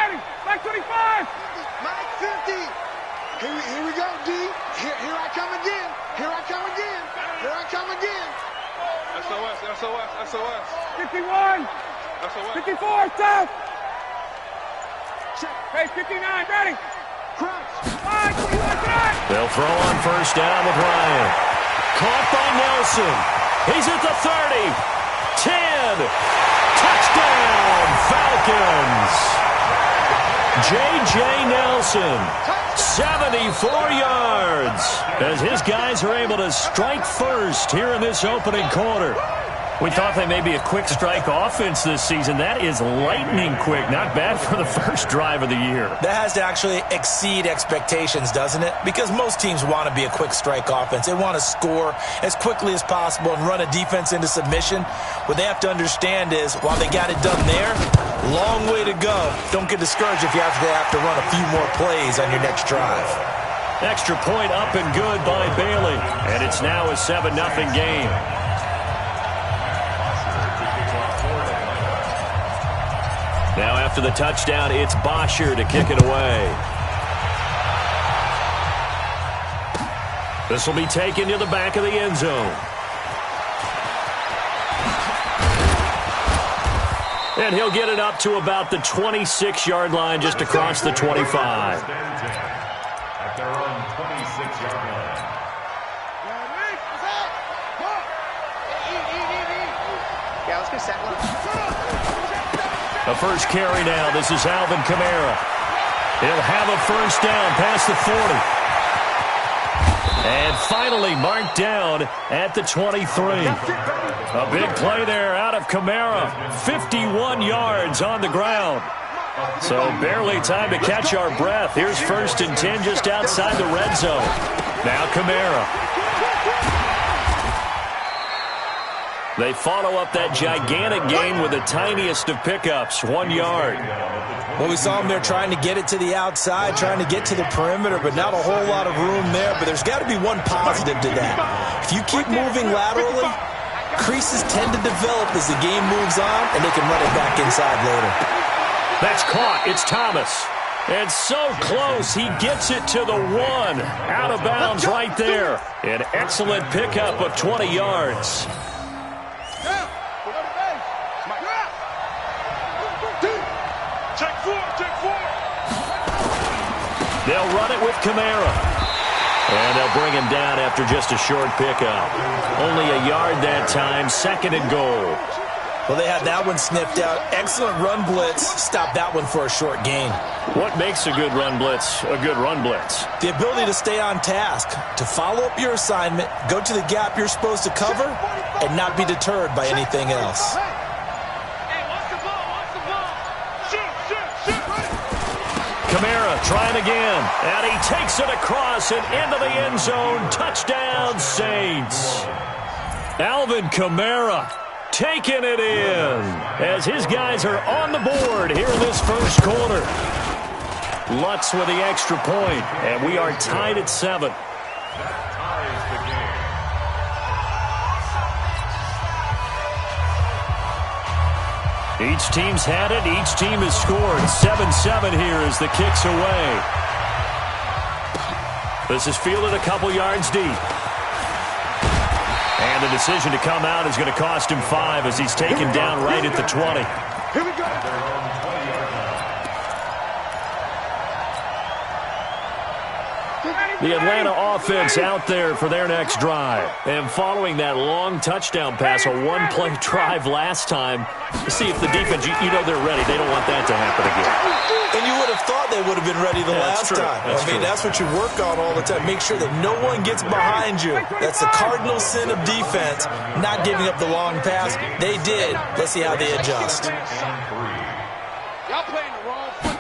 ready. Back 25. Mike 50. Here we go, D. Here I come again. Here I come again. Here I come again. SOS, SOS, SOS. 51. SOS. 54, stop. Hey, 59, ready. Crunch. 5, 21, They'll throw on first down with Ryan. Caught by Nelson. He's at the 30. 10. Touchdown, Falcons. J.J. Nelson, 74 yards, as his guys are able to strike first here in this opening quarter. We thought they may be a quick strike offense this season. That is lightning quick. Not bad for the first drive of the year. That has to actually exceed expectations, doesn't it? Because most teams want to be a quick strike offense. They want to score as quickly as possible and run a defense into submission. What they have to understand is, while they got it done there, long way to go. Don't get discouraged if you have to run a few more plays on your next drive. Extra point up and good by Bailey. And it's now a 7-0 game. Now after the touchdown, it's Bosher to kick it away. This will be taken to the back of the end zone. And he'll get it up to about the 26-yard line, just across the 25. At their own 26-yard line. Yeah, let's go set one. The first carry now. This is Alvin Kamara. He'll have a first down past the 40. And finally marked down at the 23. A big play there out of Kamara. 51 yards on the ground. So barely time to catch our breath. Here's 1st and 10 just outside the red zone. Now Kamara. They follow up that gigantic gain with the tiniest of pickups, 1 yard. Well, we saw them there trying to get it to the outside, trying to get to the perimeter, but not a whole lot of room there. But there's got to be one positive to that. If you keep moving laterally, creases tend to develop as the game moves on, and they can run it back inside later. That's caught. It's Thomas. And so close, he gets it to the 1. Out of bounds right there. An excellent pickup of 20 yards. They'll run it with Kamara. And they'll bring him down after just a short pickup. Only a yard that time, 2nd and goal. Well, they had that one sniffed out. Excellent run blitz. Stop that one for a short gain. What makes a good run blitz a good run blitz? The ability to stay on task, to follow up your assignment, go to the gap you're supposed to cover, and not be deterred by anything else. Kamara trying again, and he takes it across and into the end zone. Touchdown, Saints. Alvin Kamara taking it in as his guys are on the board here in this first quarter. Lutz with the extra point, and we are tied at 7. Each team's had it. Each team has scored. 7-7 here as the kick's away. This is fielded a couple yards deep. And the decision to come out is going to cost him 5 as he's taken down right at the 20. Here we go. The Atlanta offense out there for their next drive. And following that long touchdown pass, a one-play drive last time, to see if the defense, you know they're ready. They don't want that to happen again. And you would have thought they would have been ready the last time. That's what you work on all the time. Make sure that no one gets behind you. That's the cardinal sin of defense, not giving up the long pass. They did. Let's see how they adjust. Y'all playing the wrong foot.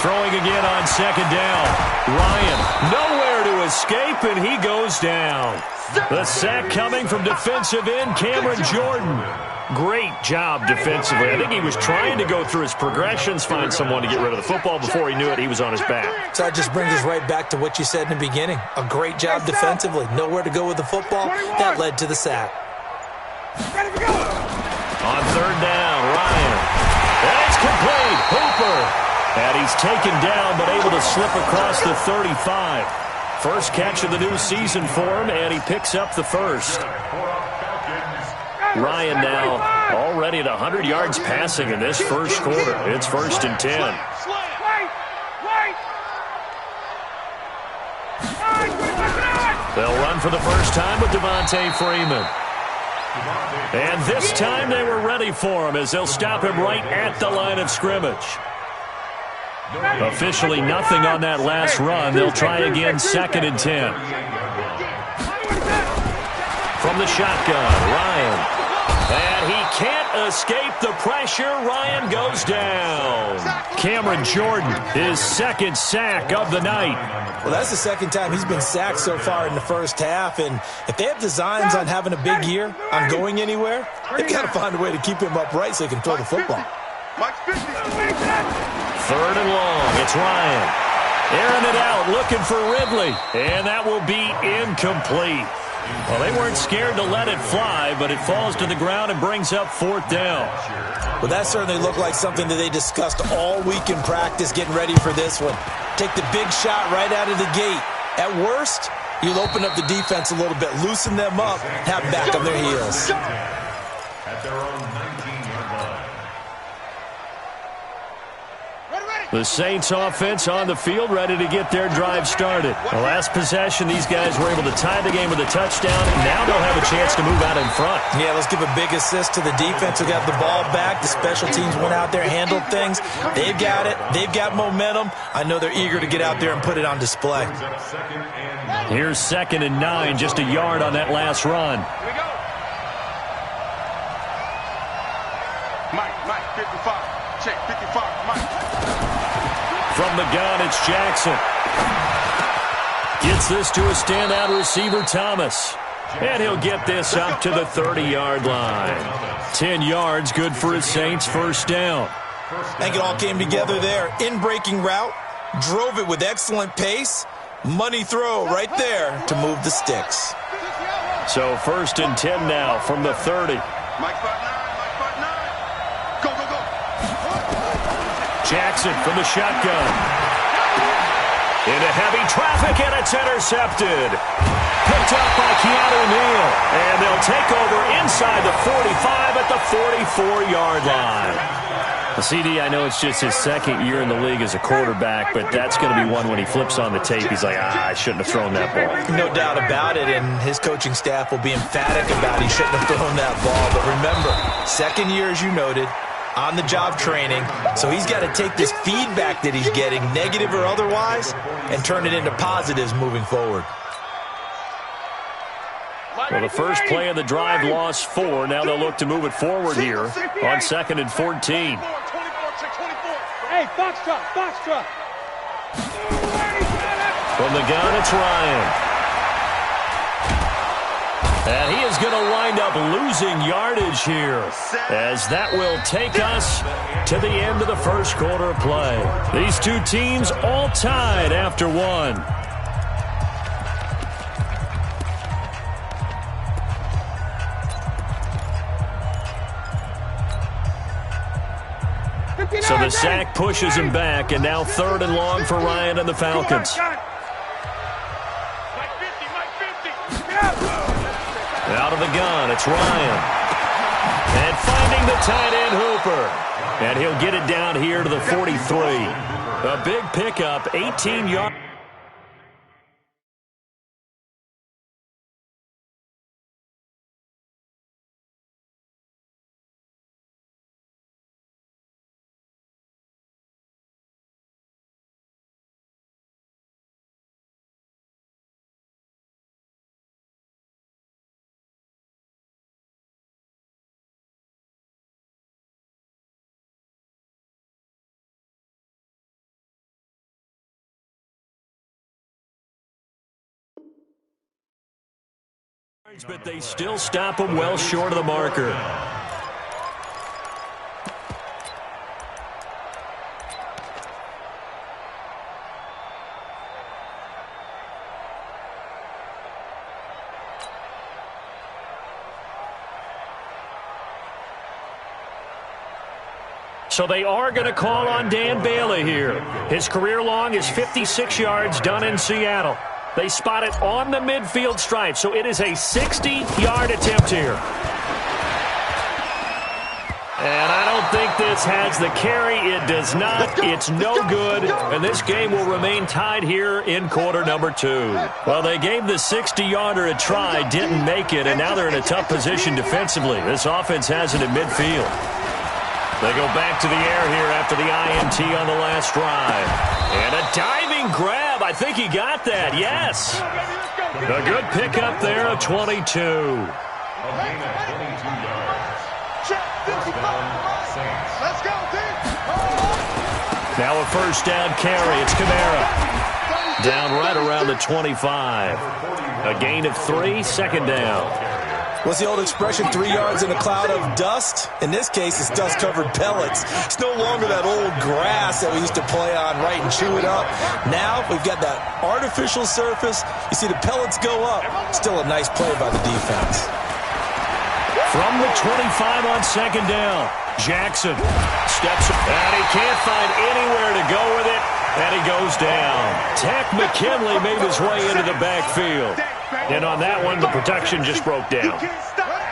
Throwing again on 2nd down. Ryan, nowhere to escape, and he goes down. The sack coming from defensive end Cameron Jordan. Great job defensively. I think he was trying to go through his progressions, find someone to get rid of the football. Before he knew it, he was on his back. So that just brings us right back to what you said in the beginning. A great job defensively. Nowhere to go with the football. That led to the sack. On 3rd down, Ryan. And it's complete. Hooper And he's taken down, but able to slip across the 35. First catch of the new season for him, and he picks up the first. Ryan now already at 100 yards passing in this first quarter. It's 1st and 10. They'll run for the first time with Devontae Freeman. And this time they were ready for him as they'll stop him right at the line of scrimmage. Officially nothing on that last run. They'll try again, 2nd and 10. From the shotgun, Ryan. And he can't escape the pressure. Ryan goes down. Cameron Jordan, his 2nd sack of the night. Well, that's the 2nd time he's been sacked so far in the first half. And if they have designs on having a big year, on going anywhere, they've got to find a way to keep him upright so he can throw the football. 3rd and long. It's Ryan. Airing it out, looking for Ridley. And that will be incomplete. Well, they weren't scared to let it fly, but it falls to the ground and brings up 4th down. Well, that certainly looked like something that they discussed all week in practice, getting ready for this one. Take the big shot right out of the gate. At worst, you'll open up the defense a little bit, loosen them up, have them back on their heels. At their own 19-yard line. The Saints offense on the field, ready to get their drive started. The last possession, these guys were able to tie the game with a touchdown. Now they'll have a chance to move out in front. Yeah, let's give a big assist to the defense who got the ball back. The special teams went out there, handled things. They've got it. They've got momentum. I know they're eager to get out there and put it on display. Here's 2nd and 9, just a yard on that last run. Here we go. Mike, 55. Check, 55, Mike. From the gun, it's Jackson. Gets this to a standout receiver, Thomas. And he'll get this up to the 30-yard line. 10 yards, good for his Saints' 1st down. I think it all came together there. In-breaking route, drove it with excellent pace. Money throw right there to move the sticks. So 1st and 10 now from the 30. Mike 5'9", Go. Jackson from the shotgun. Into heavy traffic, and it's intercepted. Picked up by Keanu Neal. And they'll take over inside the 45 at the 44-yard line. The CD, I know it's just his 2nd year in the league as a quarterback, but that's going to be one when he flips on the tape, he's like, I shouldn't have thrown that ball. No doubt about it, and his coaching staff will be emphatic about he shouldn't have thrown that ball. But remember, 2nd year, as you noted, on-the-job training, so he's got to take this feedback that he's getting, negative or otherwise, and turn it into positives moving forward. Well, the first play of the drive lost 4. Now they'll look to move it forward here on 2nd and 14. Hey, Foxtrot. From the gun, it's Ryan. And he is going to wind up losing yardage here, as that will take us to the end of the first quarter of play. These two teams all tied after 1. So the sack pushes him back, and now 3rd and long for Ryan and the Falcons. Out of the gun, it's Ryan. And finding the tight end, Hooper. And he'll get it down here to the 43. A big pickup, 18 yards. But they still stop him well short of the marker. So they are going to call on Dan Bailey here. His career long is 56 yards done in Seattle. They spot it on the midfield stripe, so it is a 60-yard attempt here. And I don't think this has the carry. It does not. It's no good. And this game will remain tied here in quarter number 2. Well, they gave the 60-yarder a try, didn't make it, and now they're in a tough position defensively. This offense has it in midfield. They go back to the air here after the INT on the last drive. And a diving grab. I think he got that. Yes. A good pickup there of 22. A gain of 22 yards. First down, Saints. Let's go, team. Now a first down carry. It's Kamara. Down right around the 25. A gain of 3, second down. What's the old expression, 3 yards in a cloud of dust? In this case, it's dust-covered pellets. It's no longer that old grass that we used to play on, right, and chew it up. Now we've got that artificial surface. You see the pellets go up. Still a nice play by the defense. From the 25 on second down, Jackson steps up, and he can't find anywhere to go with it, and he goes down. Tack McKinley made his way into the backfield. And on that one, the protection just broke down.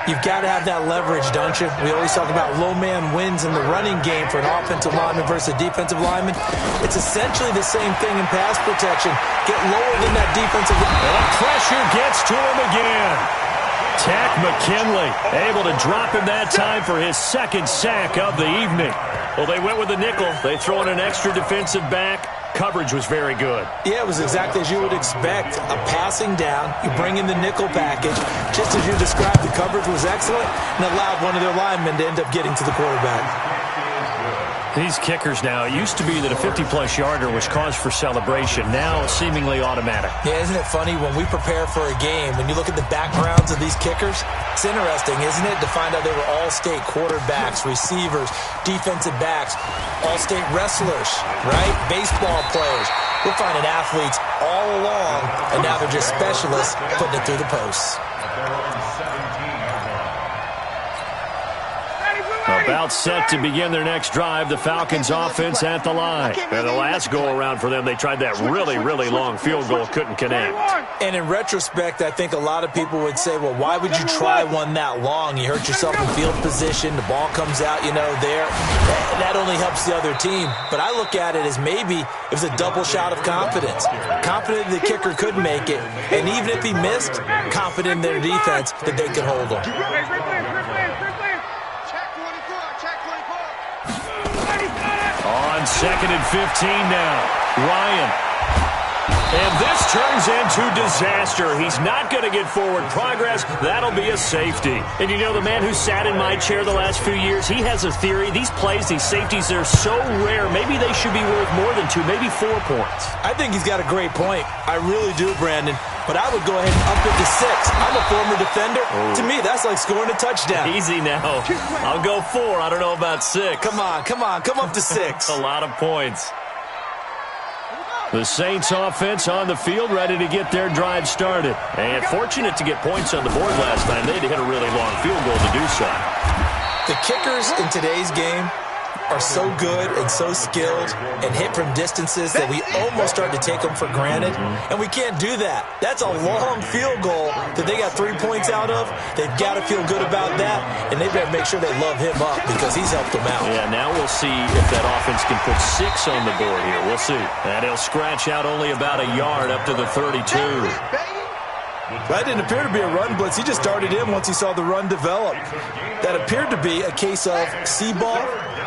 You've got to have that leverage, don't you? We always talk about low man wins in the running game for an offensive lineman versus a defensive lineman. It's essentially the same thing in pass protection. Get lower than that defensive lineman. And the pressure gets to him again. Tack McKinley able to drop him that time for his second sack of the evening. Well, they went with the nickel. They throw in an extra defensive back. Coverage was very good. Yeah, it was exactly as you would expect. A passing down, you bring in the nickel package. Just as you described, the coverage was excellent and allowed one of their linemen to end up getting to the quarterback. These kickers now, it used to be that a 50-plus yarder was cause for celebration. Now, seemingly automatic. Yeah, isn't it funny when we prepare for a game, when you look at the backgrounds of these kickers, it's interesting, isn't it, to find out they were all-state quarterbacks, receivers, defensive backs, all-state wrestlers, right? Baseball players. We're finding athletes all along, and now they're just specialists putting it through the posts. About set to begin their next drive, the Falcons offense at the line. And the last go-around for them, they tried that really, really long field goal, couldn't connect. And in retrospect, I think a lot of people would say, well, why would you try one that long? You hurt yourself in field position, the ball comes out, there. That only helps the other team. But I look at it as maybe it was a double shot of confidence. Confident the kicker could make it, and even if he missed, confident in their defense that they could hold him. On second and 15 now, Ryan. And this turns into disaster. He's not going to get forward progress. That'll be a safety. And the man who sat in my chair the last few years, he has a theory. These plays, these safeties, they're so rare. Maybe they should be worth more than 2, maybe 4 points. I think he's got a great point. I really do, Brandon. But I would go ahead and up it to 6. I'm a former defender. To me, that's like scoring a touchdown. Easy now. I'll go 4. I don't know about 6. Come on. Come up to 6. A lot of points. The Saints offense on the field, ready to get their drive started. And fortunate to get points on the board last time. They had to hit a really long field goal to do so. The kickers in today's game are so good and so skilled and hit from distances that we almost start to take them for granted. And we can't do that. That's a long field goal that they got 3 points out of. They've got to feel good about that, and they better make sure they love him up because he's helped them out. Yeah, now we'll see if that offense can put 6 on the board here. We'll see. And he'll scratch out only about a yard up to the 32. That didn't appear to be a run blitz. He just started in once he saw the run develop. That appeared to be a case of see ball,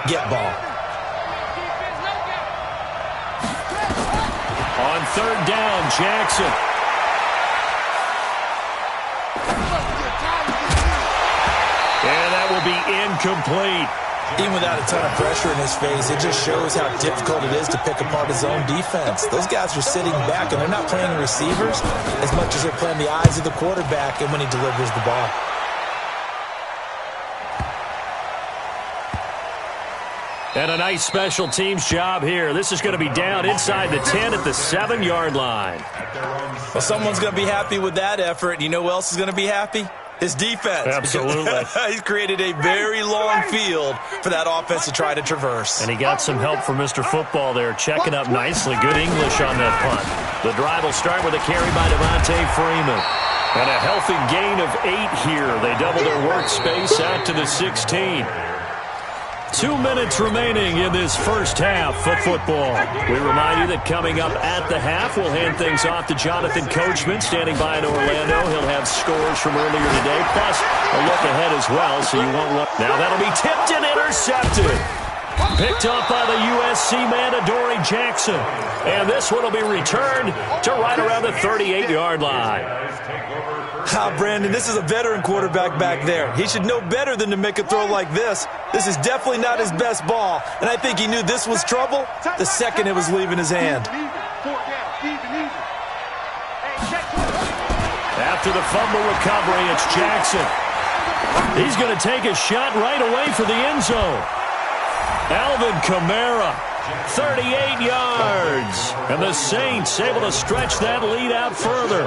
get ball. On third down, Jackson. And that will be incomplete. Even without a ton of pressure in his face, it just shows how difficult it is to pick apart his own defense. Those guys are sitting back, and they're not playing receivers as much as they're playing the eyes of the quarterback and when he delivers the ball. And a nice special teams job here. This is going to be down inside the 10 at the 7-yard line. Well, someone's going to be happy with that effort. You know who else is going to be happy? His defense. Absolutely. He's created a very long field for that offense to try to traverse. And he got some help from Mr. Football there, checking up nicely. Good English on that punt. The drive will start with a carry by Devontae Freeman. And a healthy gain of 8 here. They double their workspace out to the 16. 2 minutes remaining in this first half of football. We remind you that coming up at the half, we'll hand things off to Jonathan Coachman, standing by in Orlando. He'll have scores from earlier today, plus a look ahead as well, so you won't want... Now that'll be tipped and intercepted. Picked up by the USC man, Adoree Jackson. And this one will be returned to right around the 38-yard line. Brandon, this is a veteran quarterback back there. He should know better than to make a throw like this. This is definitely not his best ball, and I think he knew this was trouble the second it was leaving his hand. After the fumble recovery, it's Jackson. He's going to take a shot right away for the end zone. Alvin Kamara, 38 yards. And the Saints able to stretch that lead out further.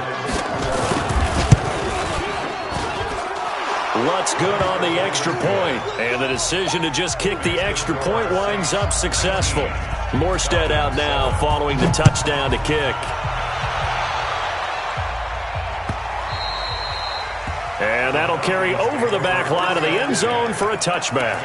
What's good on the extra point, and the decision to just kick the extra point winds up successful. Morstead out now following the touchdown to kick. And that'll carry over the back line of the end zone for a touchback.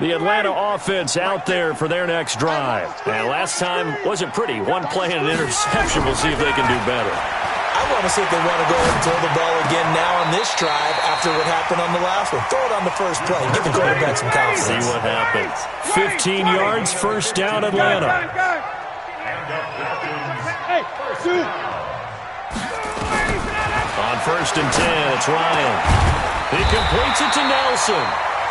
The Atlanta offense out there for their next drive. And last time wasn't pretty. One play and an interception. We'll see if they can do better. I want to see if they want to go ahead and throw the ball again now on this drive after what happened on the last one. Throw it on the first play. Give the quarterback some confidence. See what happens. 15 yards, first down, Atlanta. On first and 10, it's Ryan. He completes it to Nelson.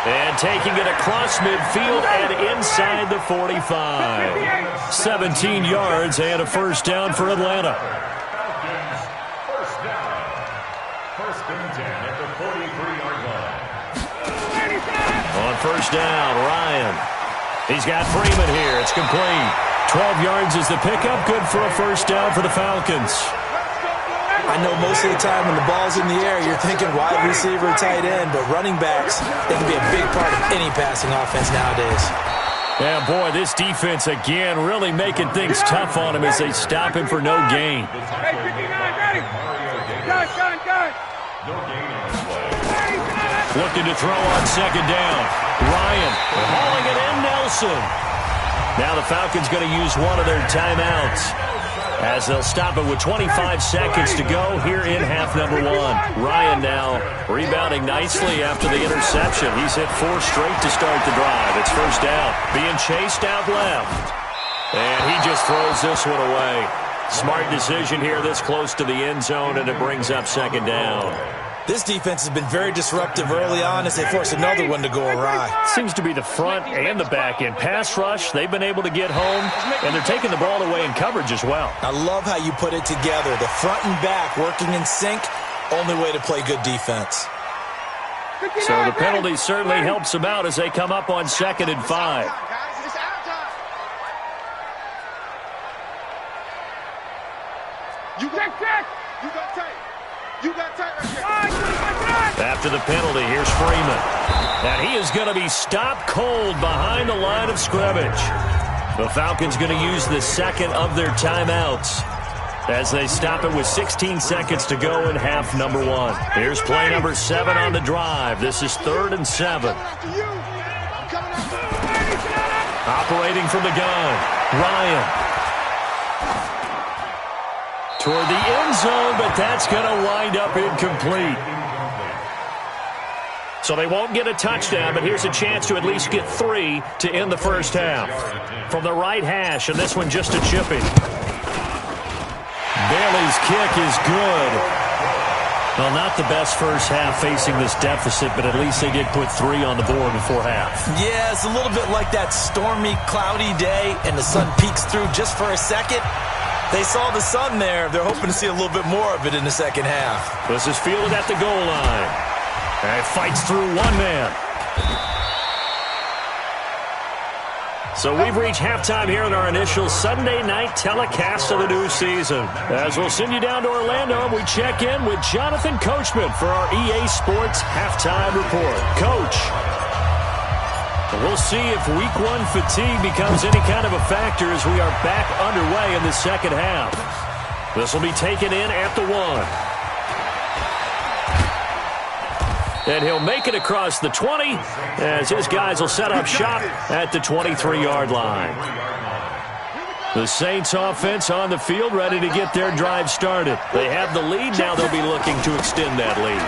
And taking it across midfield and inside the 45. 17 yards and a first down for Atlanta. First down. First and 10 at the 43-yard line. On first down, Ryan. He's got Freeman here. It's complete. 12 yards is the pickup. Good for a first down for the Falcons. I know most of the time when the ball's in the air, you're thinking wide receiver, tight end, but running backs, they can be a big part of any passing offense nowadays. Yeah, boy, this defense again really making things tough on him as they stop him for no gain. Hey, 59, ready. Gun. No gain on the play. Looking to throw on second down. Ryan hauling it in, Nelson. Now the Falcons going to use one of their timeouts, as they'll stop it with 25 seconds to go here in half number 1. Ryan now rebounding nicely after the interception. He's hit 4 straight to start the drive. It's first down. Being chased out left. And he just throws this one away. Smart decision here this close to the end zone, and it brings up second down. This defense has been very disruptive early on as they force another one to go awry. Seems to be the front and the back end. Pass rush, they've been able to get home, and they're taking the ball away in coverage as well. I love how you put it together. The front and back working in sync, only way to play good defense. So the penalty certainly helps them out as they come up on second and 5. You got tight. After the penalty, here's Freeman. And he is going to be stopped cold behind the line of scrimmage. The Falcons going to use the second of their timeouts as they stop it with 16 seconds to go in half number 1. Here's play number 7 on the drive. This is 3rd and 7. Operating from the gun, Ryan. Toward the end zone, but that's going to wind up incomplete. So they won't get a touchdown, but here's a chance to at least get 3 to end the first half. From the right hash, and this one just a chipping. Bailey's kick is good. Well, not the best first half facing this deficit, but at least they did put 3 on the board before half. Yeah, it's a little bit like that stormy, cloudy day, and the sun peeks through just for a second. They saw the sun there. They're hoping to see a little bit more of it in the second half. This is fielded at the goal line. And fights through one man. So we've reached halftime here in our initial Sunday night telecast of the new season. As we'll send you down to Orlando, we check in with Jonathan Coachman for our EA Sports Halftime Report. Coach, we'll see if Week 1 fatigue becomes any kind of a factor as we are back underway in the second half. This will be taken in at the 1. And he'll make it across the 20 as his guys will set up shop at the 23-yard line. The Saints offense on the field ready to get their drive started. They have the lead. Now they'll be looking to extend that lead.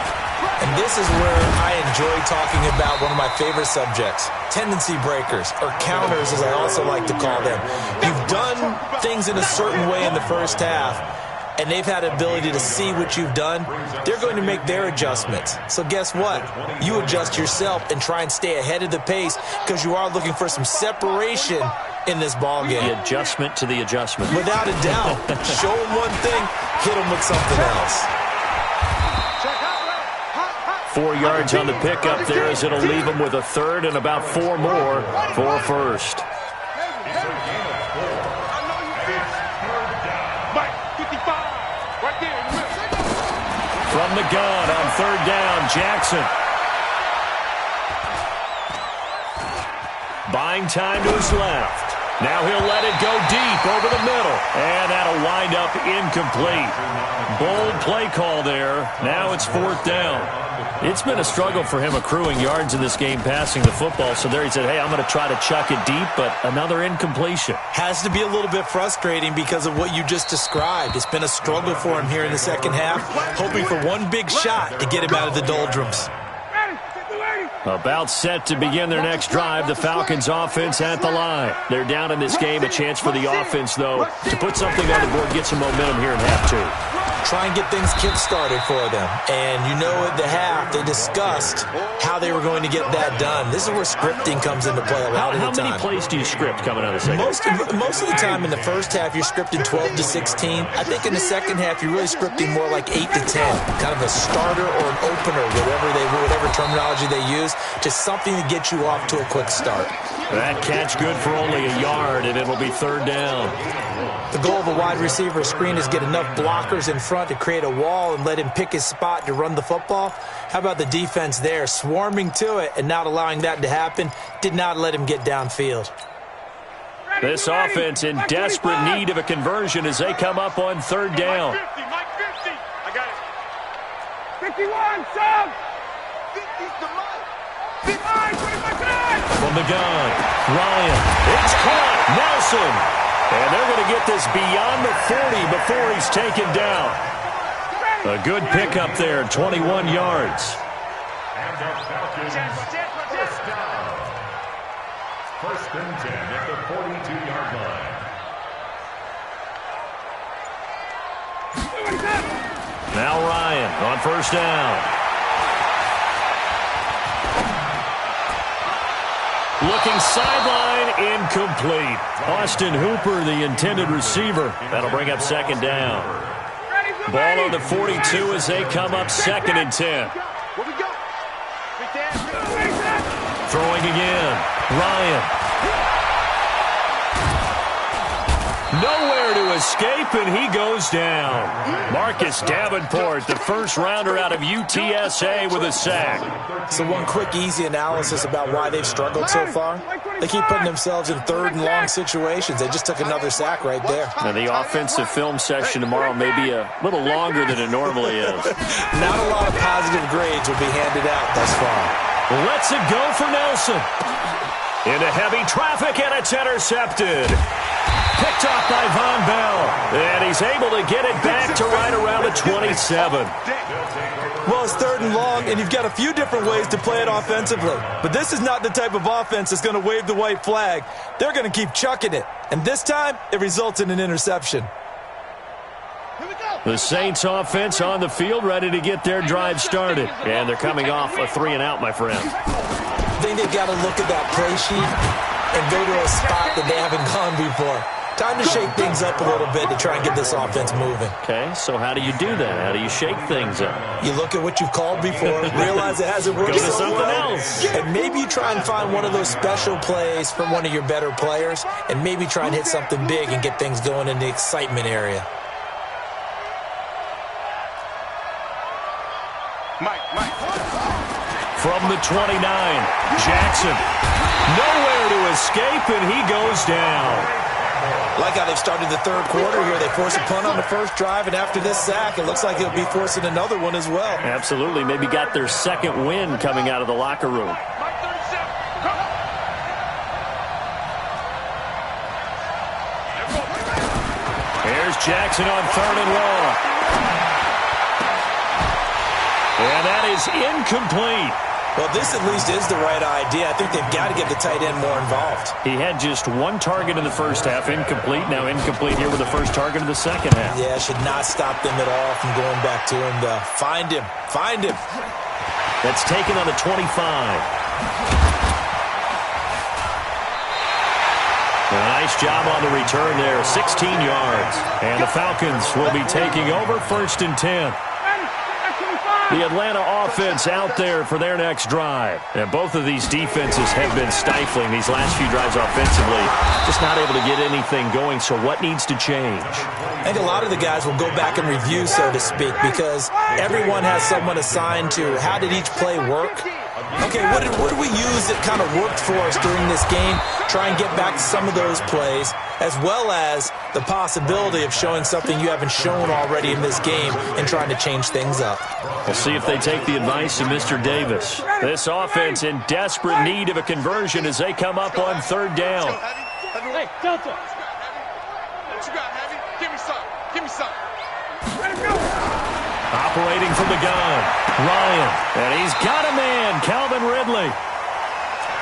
And this is where I enjoy talking about one of my favorite subjects, tendency breakers, or counters as I also like to call them. You've done things in a certain way in the first half, and they've had the ability to see what you've done. They're going to make their adjustments. So guess what? You adjust yourself and try and stay ahead of the pace because you are looking for some separation in this ball game. The adjustment to the adjustment. Without a doubt. Show them one thing, hit them with something else. 4 yards on the pickup there as it'll leave them with a third and about 4 more for a first. From the gun on third down, Jackson. Buying time to his left. Now he'll let it go deep over the middle. And that'll wind up incomplete. Bold play call there. Now it's fourth down. It's been a struggle for him accruing yards in this game passing the football. So there he said, hey, I'm going to try to chuck it deep, but another incompletion. Has to be a little bit frustrating because of what you just described. It's been a struggle for him here in the second half, hoping for one big shot to get him out of the doldrums. About set to begin their next drive, the Falcons offense at the line. They're down in this game. A chance for the offense, though, to put something on the board, get some momentum here in half 2. Try and get things kick-started for them. And you know at the half, they discussed how they were going to get that done. This is where scripting comes into play a lot of the time. How many plays do you script coming out of the second? Most of the time in the first half, you're scripting 12 to 16. I think in the second half, you're really scripting more like 8 to 10. Kind of a starter or an opener, whatever terminology they use. Just something to get you off to a quick start. That catch good for only a yard, and it'll be third down. The goal of a wide receiver screen is get enough blockers in front to create a wall and let him pick his spot to run the football. How about the defense there, swarming to it and not allowing that to happen? Did not let him get downfield. This offense in desperate need of a conversion as they come up on third down. Mike 50. I got it. 51, sub. 50's the Mike. 55. From the gun, Ryan. It's caught. Nelson. And they're going to get this beyond the 40 before he's taken down. A good pickup there, 21 yards. And the Falcons first down. First and 10 at the 42-yard line. Now Ryan on first down. Looking sideline, incomplete. Austin Hooper, the intended receiver. That'll bring up second down. Ball on the 42 as they come up second and 10. Throwing again. Ryan. Nowhere to escape, and he goes down. Marcus Davenport, the first rounder out of UTSA with a sack. So one quick, easy analysis about why they've struggled so far. They keep putting themselves in third and long situations. They just took another sack right there. Now, the offensive film session tomorrow may be a little longer than it normally is. Not a lot of positive grades will be handed out thus far. Lets it go for Nelson. Into heavy traffic, and it's intercepted. Picked off by Von Bell. And he's able to get it back to right around the 27. Well, it's third and long, and you've got a few different ways to play it offensively. But this is not the type of offense that's going to wave the white flag. They're going to keep chucking it. And this time, it results in an interception. The Saints offense on the field ready to get their drive started. And they're coming off a 3-and-out, my friend. I think they've got to look at that play sheet and go to a spot that they haven't gone before. Time to shake things up a little bit to try and get this offense moving. Okay, so how do you do that? How do you shake things up? You look at what you've called before, realize it hasn't worked Go to so something well, else. and maybe you try and find one of those special plays from one of your better players, and maybe try and hit something big and get things going in the excitement area. Mike. From the 29, Jackson. Nowhere to escape, and he goes down. Like how they've started the third quarter here. They force a punt on the first drive, and after this sack, it looks like they'll be forcing another one as well. Absolutely. Maybe got their second win coming out of the locker room. Mike 37. Come. Here's Jackson on 3rd and long. And that is incomplete. Well, this at least is the right idea. I think they've got to get the tight end more involved. He had just one target in the first half, incomplete. Now incomplete here with the first target of the second half. Yeah, should not stop them at all from going back to him, though. Find him. That's taken on the 25. Nice job on the return there, 16 yards. And the Falcons will be taking over 1st and 10. The Atlanta offense out there for their next drive. And both of these defenses have been stifling these last few drives offensively. Just not able to get anything going, so what needs to change? I think a lot of the guys will go back and review, so to speak, because everyone has someone assigned to how did each play work. Okay, what did we use that kind of worked for us during this game? Try and get back to some of those plays, as well as the possibility of showing something you haven't shown already in this game and trying to change things up. We'll see if they take the advice of Mr. Davis. This offense in desperate need of a conversion as they come up on 3rd down. Hey, Delta. What you got, Heavy? Give me some. Let him go. Operating from the gun, Ryan. And he's got a man, Calvin Ridley.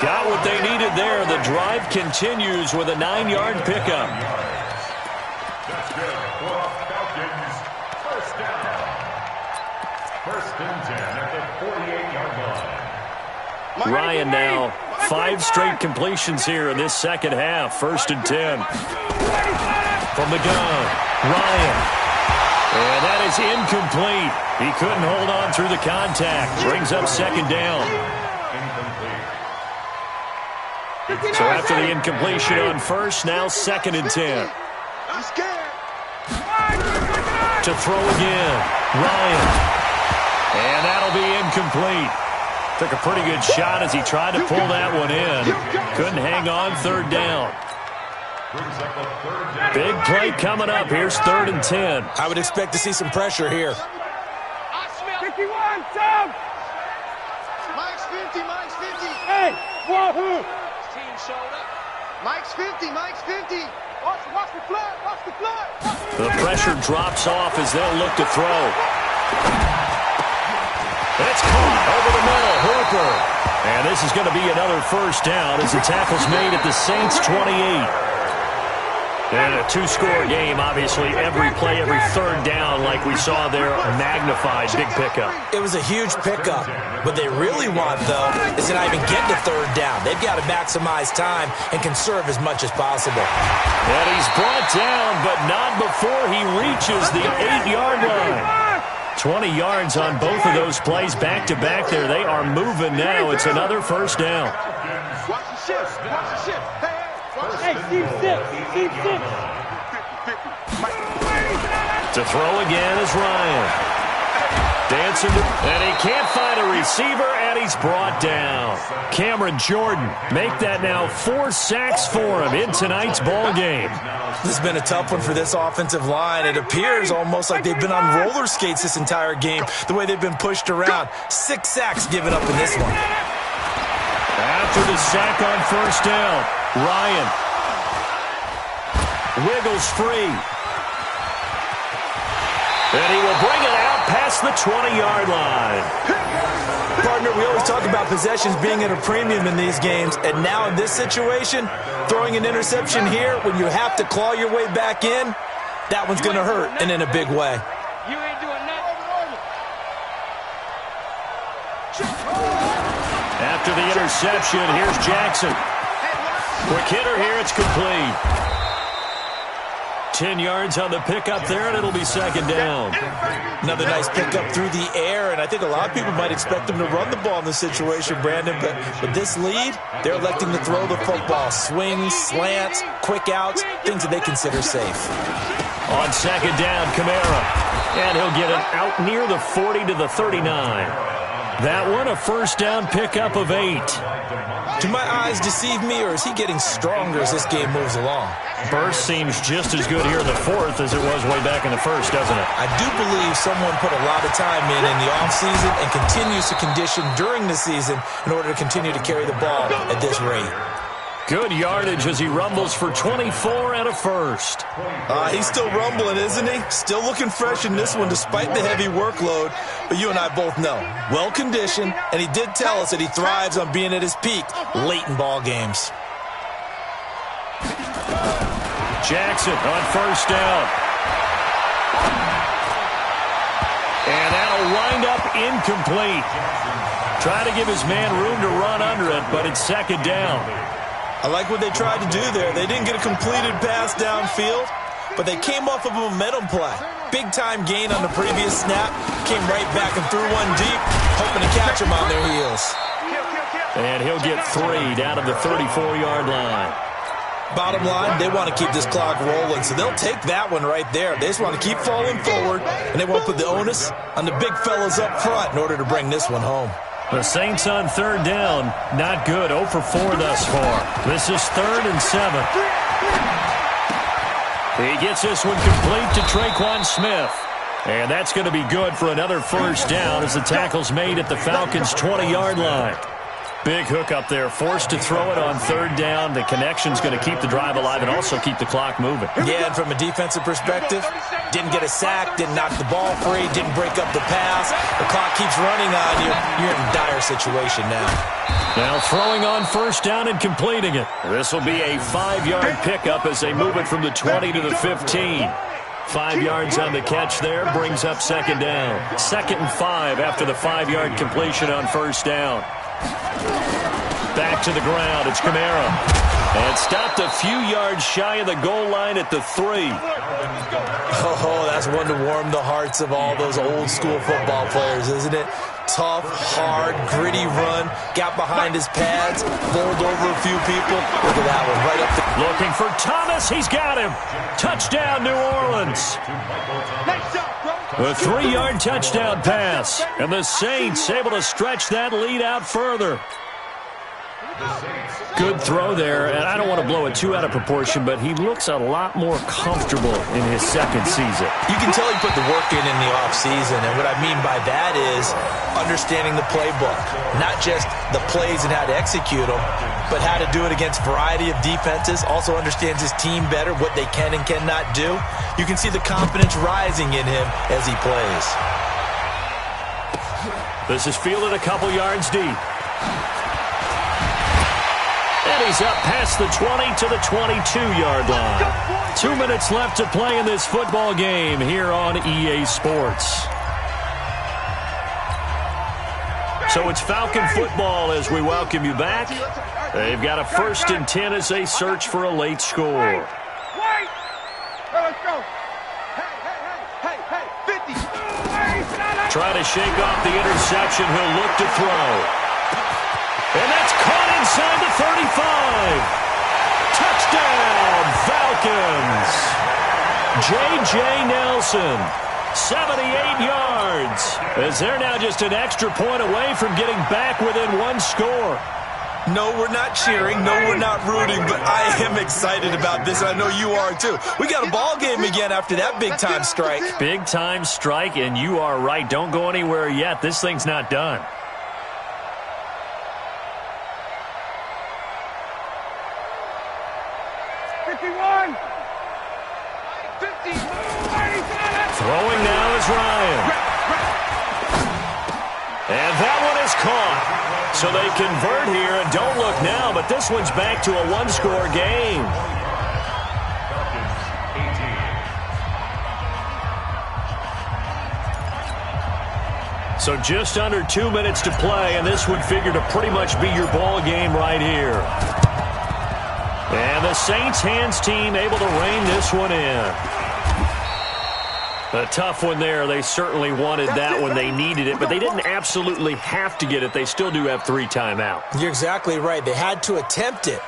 Got what they needed there. The drive continues with a 9-yard pickup. That's good for Falcons. First down. 1st and 10 at the 48-yard line. Ryan now, 5 straight completions here in this second half. 1st and 10. From the gun, Ryan. And that is incomplete. He couldn't hold on through the contact. Brings up 2nd down. So after the incompletion on 1st, now 2nd and 10. I'm scared. To throw again, Ryan. And that'll be incomplete. Took a pretty good shot as he tried to pull that one in. Couldn't hang on 3rd down. Big play coming up. Here's 3rd and 10. I would expect to see some pressure here. 51, Tom. Mike's 50. Hey, wahoo. Team showed up. Mike's 50. Watch the flood. The pressure drops off as they'll look to throw. It's caught over the middle. Hooper. And this is going to be another 1st down as the tackle's made at the Saints' 28. And a 2-score game, obviously, every play, every 3rd down, like we saw there, magnified, big pickup. It was a huge pickup. What they really want, though, is to not even get to 3rd down. They've got to maximize time and conserve as much as possible. And he's brought down, but not before he reaches the 8-yard line. 20 yards on both of those plays back-to-back there. They are moving now. It's another 1st down. Watch the shift. Hey, Steve 6. To throw again is Ryan. Dancing, and he can't find a receiver, and he's brought down. Cameron Jordan, make that now 4 sacks for him in tonight's ball game. This has been a tough one for this offensive line. It appears almost like they've been on roller skates this entire game, the way they've been pushed around. 6 sacks given up in this one. After the sack on 1st down, Ryan wiggles free. And he will bring it out past the 20-yard line. Partner, we always talk about possessions being at a premium in these games, and now in this situation, throwing an interception here when you have to claw your way back in, that one's going to hurt, and in a big way. You ain't doing nothing. After the interception, here's Jackson. Quick hitter here, it's complete. 10 yards on the pickup there, and it'll be second down. Another nice pickup through the air, and I think a lot of people might expect them to run the ball in this situation, Brandon, but with this lead, they're electing to throw the football. Swings, slants, quick outs, things that they consider safe. On second down, Kamara, and he'll get it out near the 40 to the 39. That one, a first down pickup of 8. Do my eyes deceive me, or is he getting stronger as this game moves along? Burst seems just as good here in the fourth as it was way back in the first, doesn't it? I do believe someone put a lot of time in the offseason and continues to condition during the season in order to continue to carry the ball at this rate. Good yardage as he rumbles for 24 and a first. He's still rumbling, isn't he? Still looking fresh in this one despite the heavy workload. But you and I both know, well-conditioned, and he did tell us that he thrives on being at his peak late in ball games. Jackson on first down. And that'll wind up incomplete. Try to give his man room to run under it, but it's second down. I like what they tried to do there. They didn't get a completed pass downfield, but they came off of a momentum play. Big-time gain on the previous snap. Came right back and threw one deep, hoping to catch them on their heels. And he'll get 3 down to the 34-yard line. Bottom line, they want to keep this clock rolling, so they'll take that one right there. They just want to keep falling forward, and they want to put the onus on the big fellas up front in order to bring this one home. The Saints on third down, not good, 0 for 4 thus far. This is 3rd and 7. He gets this one complete to Traquan Smith. And that's going to be good for another first down as the tackle's made at the Falcons' 20-yard line. Big hook up there, forced to throw it on third down. The connection's going to keep the drive alive and also keep the clock moving. Yeah, and from a defensive perspective, didn't get a sack, didn't knock the ball free, didn't break up the pass. The clock keeps running on you. You're in a dire situation now. Now throwing on first down and completing it. This will be a 5-yard pickup as they move it from the 20 to the 15. 5 yards on the catch there brings up second down. 2nd and 5 after the 5-yard completion on first down. Back to the ground. It's Kamara. And stopped a few yards shy of the goal line at the 3. Oh, that's one to warm the hearts of all those old school football players, isn't it? Tough, hard, gritty run. Got behind his pads. Bowled over a few people. Look at that one right up the... Looking for Thomas. He's got him. Touchdown, New Orleans. A 3-yard touchdown pass. And the Saints able to stretch that lead out further. Good throw there, and I don't want to blow it too out of proportion, but he looks a lot more comfortable in his second season. You can tell he put the work in the offseason, and what I mean by that is understanding the playbook. Not just the plays and how to execute them, but how to do it against a variety of defenses. Also understands his team better, what they can and cannot do. You can see the confidence rising in him as he plays. This is fielded a couple yards deep. And he's up past the 20 to the 22-yard line. 2 minutes left to play in this football game here on EA Sports. So it's Falcon football as we welcome you back. They've got a 1st and 10 as they search for a late score. Try to shake off the interception. He'll look to throw. And that's caught inside the 35. Touchdown, Falcons. J.J. Nelson, 78 yards. As they're now just an extra point away from getting back within 1 score. No, we're not cheering. No, we're not rooting. But I am excited about this. I know you are, too. We got a ball game again after that big-time strike. Big-time strike, and you are right. Don't go anywhere yet. This thing's not done. Throwing now is Ryan. And that one is caught. So they convert here, and don't look now, but this one's back to a 1-score game. So just under 2 minutes to play, and this would figure to pretty much be your ball game right here. And the Saints hands team able to rein this one in. A tough one there. They certainly wanted that when they needed it, but they didn't absolutely have to get it. They still do have 3 timeouts. You're exactly right. They had to attempt it.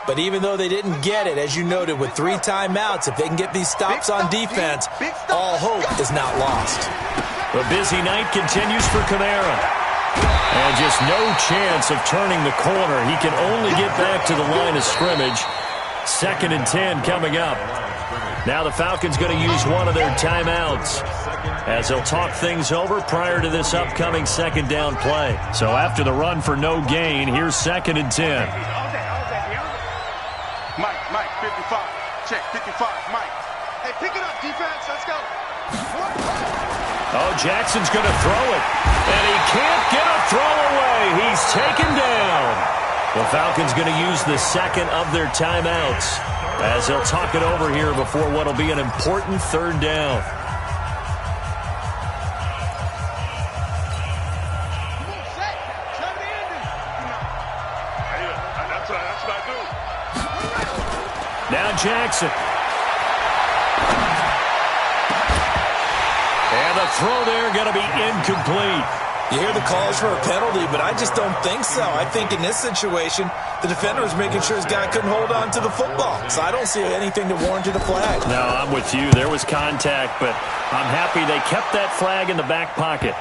But even though they didn't get it, as you noted, with 3 timeouts, if they can get these stops on defense, all hope is not lost. A busy night continues for Kamara. And just no chance of turning the corner. He can only get back to the line of scrimmage. 2nd and 10 coming up. Now the Falcons going to use one of their timeouts as they'll talk things over prior to this upcoming 2nd down play. So after the run for no gain, here's 2nd and 10. Mike, 55. Check, 55, Mike. Hey, pick it up, defense. Let's go. Oh, Jackson's going to throw it. And he can't get a throw away. He's taken down. The Falcons going to use the 2nd of their timeouts as they'll talk it over here before what will be an important 3rd down. That's what I do. Now Jackson. And the throw there going to be incomplete. You hear the calls for a penalty, but I just don't think so. I think in this situation, the defender was making sure his guy couldn't hold on to the football. So I don't see anything that warranted a flag. No, I'm with you. There was contact, but I'm happy they kept that flag in the back pocket.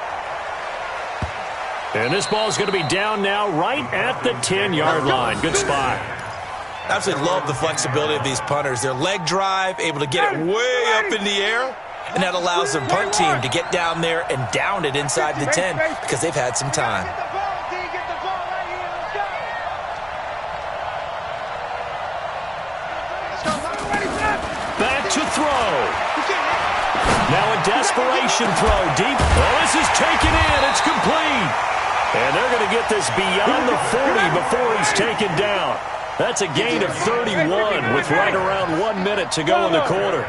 And this ball is going to be down now right at the 10-yard line. Good spot. I absolutely love the flexibility of these punters. Their leg drive, able to get it way up in the air. And that allows their punt team to get down there and down it inside the 10 because they've had some time. Back to throw. Now a desperation throw deep. Oh, this is taken in. It's complete. And they're going to get this beyond the 40 before he's taken down. That's a gain of 31 with right around 1 minute to go in the quarter.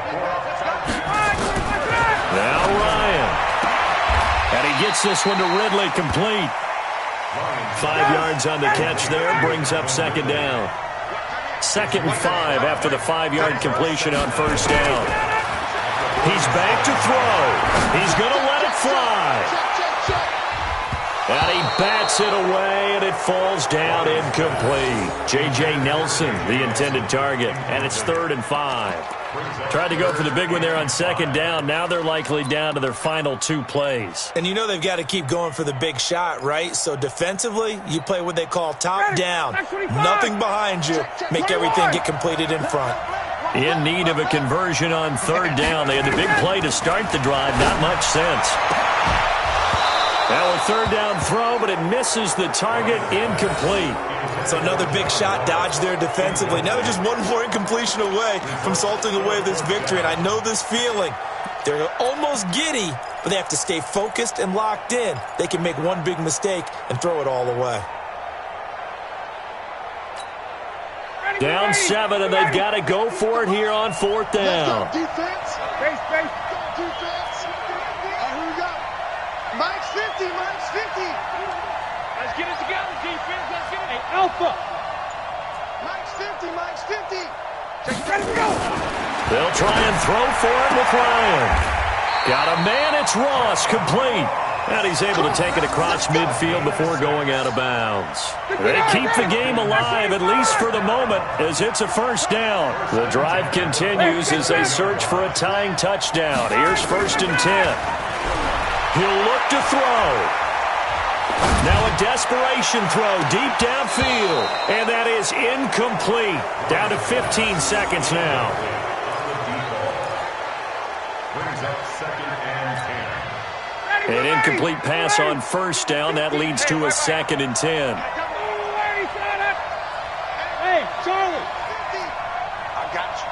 Now Ryan. And he gets this one to Ridley complete. 5 yards on the catch there. Brings up 2nd down. 2nd and 5 after the 5-yard completion on 1st down. He's back to throw. He's going to let it fly. And he bats it away, and it falls down incomplete. J.J. Nelson, the intended target, and it's 3rd and 5. Tried to go for the big one there on 2nd down. Now they're likely down to their final 2 plays. And you know they've got to keep going for the big shot, right? So defensively, you play what they call top down. Nothing behind you. Make everything get completed in front. In need of a conversion on 3rd down. They had the big play to start the drive. Not much sense. Now a 3rd down throw, but it misses the target. Incomplete. So another big shot dodged there defensively. Now they're just one more incompletion away from salting away this victory. And I know this feeling. They're almost giddy, but they have to stay focused and locked in. They can make one big mistake and throw it all away. Down 7, and they've got to go for it here on 4th down. Defense. Defense. Here we go. Mike's 50. Mike's 50. Let's get it together, defense. Let's get it. Hey, Alpha. Mike's 50. Mike's 50. Let's go. They'll try and throw for it with Ryan. Got a man. It's Ross. Complete. And he's able to take it across midfield before going out of bounds. They keep the game alive, at least for the moment, as it's a 1st down. The drive continues as they search for a tying touchdown. Here's 1st and 10. He'll look to throw. Now a desperation throw deep downfield. And that is incomplete. Down to 15 seconds now. Brings up 2nd and 10. An incomplete pass on 1st down. That leads to a 2nd and 10. Hey, Charlie. I got you.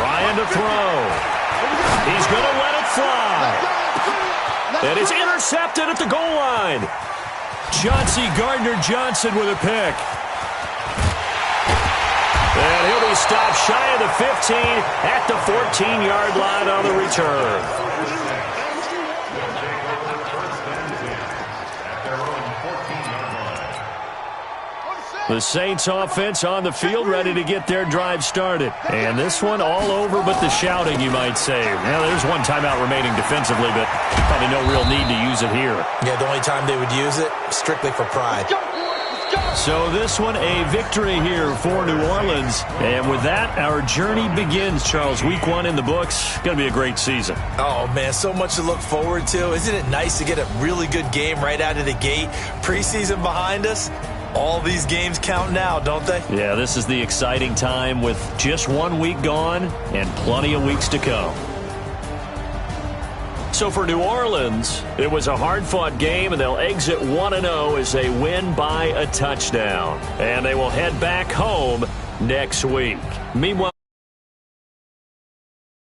Ryan to throw. He's going to let it fly. And it's intercepted at the goal line. Chauncey Gardner-Johnson with a pick. And he'll be stopped shy of the 15 at the 14-yard line on the return. The Saints offense on the field, ready to get their drive started. And this one all over but the shouting, you might say. Well, there's one timeout remaining defensively, but probably no real need to use it here. Yeah, the only time they would use it, strictly for pride. So this one, a victory here for New Orleans. And with that, our journey begins, Charles. Week 1 in the books. Going to be a great season. Oh, man, so much to look forward to. Isn't it nice to get a really good game right out of the gate? Preseason behind us. All these games count now, don't they? Yeah, this is the exciting time with just 1 week gone and plenty of weeks to come. So for New Orleans, it was a hard-fought game, and they'll exit 1-0 as they win by a touchdown. And they will head back home next week. Meanwhile,